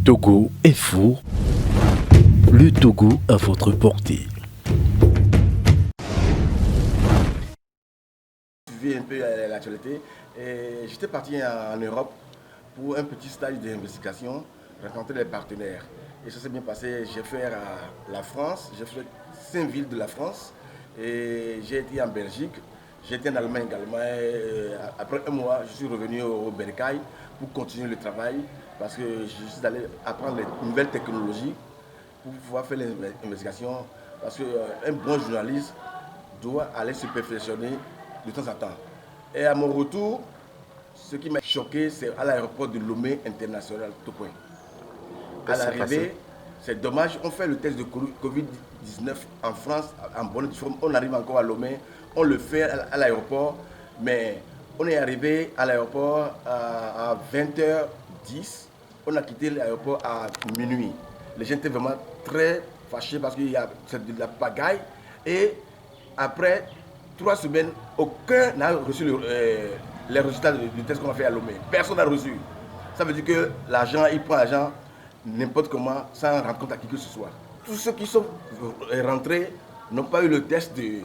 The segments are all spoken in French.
Togo est fou. Le Togo à votre portée. Je vis un peu l'actualité. J'étais parti en Europe pour un petit stage d'investigation, rencontrer des partenaires. Et ça s'est bien passé. J'ai fait la France, j'ai fait 5 villes de la France. Et j'ai été en Belgique, j'ai été en Allemagne également. Après un mois, je suis revenu au Bercail pour continuer le travail parce que je suis allé apprendre les nouvelles technologies pour pouvoir faire l'investigation. Parce qu'un bon journaliste doit aller se perfectionner de temps en temps. Et à mon retour, ce qui m'a choqué, c'est à l'aéroport de Lomé International Tokoin. À l'arrivée, c'est dommage, on fait le test de Covid-19 en France, en bonne forme, on arrive encore à Lomé, on le fait à l'aéroport, mais on est arrivé à l'aéroport à 20h10, on a quitté l'aéroport à minuit. Les gens étaient vraiment très fâchés parce qu'il y a de la pagaille. Et après 3 semaines, aucun n'a reçu les résultats du test qu'on a fait à Lomé. Personne n'a reçu. Ça veut dire que l'agent, il prend l'argent n'importe comment sans rendre compte à qui que ce soit. Tous ceux qui sont rentrés n'ont pas eu le test de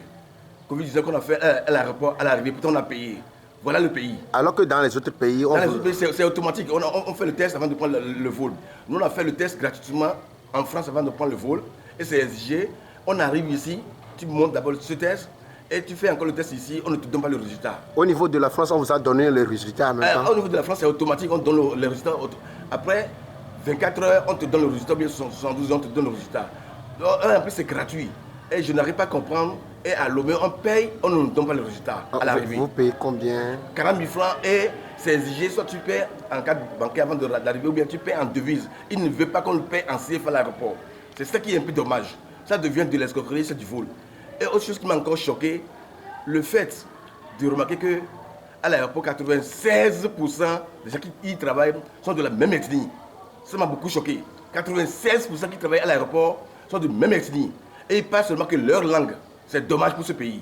Covid-19 qu'on a fait à l'aéroport, à l'arrivée. Pourtant, on a payé. Voilà le pays. Alors que dans les autres pays, c'est automatique. On fait le test avant de prendre le vol. Nous, on a fait le test gratuitement en France avant de prendre le vol. Et c'est exigé. On arrive ici, tu montes d'abord ce test. Et tu fais encore le test ici, on ne te donne pas le résultat. Au niveau de la France, on vous a donné les résultats en même temps. Au niveau de la France, c'est automatique, on donne les résultats. Après 24 heures, on te donne le résultat, bien 72 heures, on te donne le résultat. Donc, en plus, c'est gratuit. Et je n'arrive pas à comprendre. Et à Lomé, on paye, on ne nous donne pas le résultat à l'arrivée. Vous payez combien? 40 000 francs et c'est exigé, soit tu paies en carte bancaire avant d'arriver ou bien tu paies en devise. Il ne veut pas qu'on le paye en CFA à l'aéroport. C'est ça qui est un peu dommage. Ça devient de l'escroquerie, c'est du vol. Et autre chose qui m'a encore choqué, le fait de remarquer que à l'aéroport, 96% des gens qui y travaillent sont de la même ethnie. Ça m'a beaucoup choqué. 96% qui travaillent à l'aéroport sont de la même ethnie. Et pas seulement que leur langue. C'est dommage pour ce pays.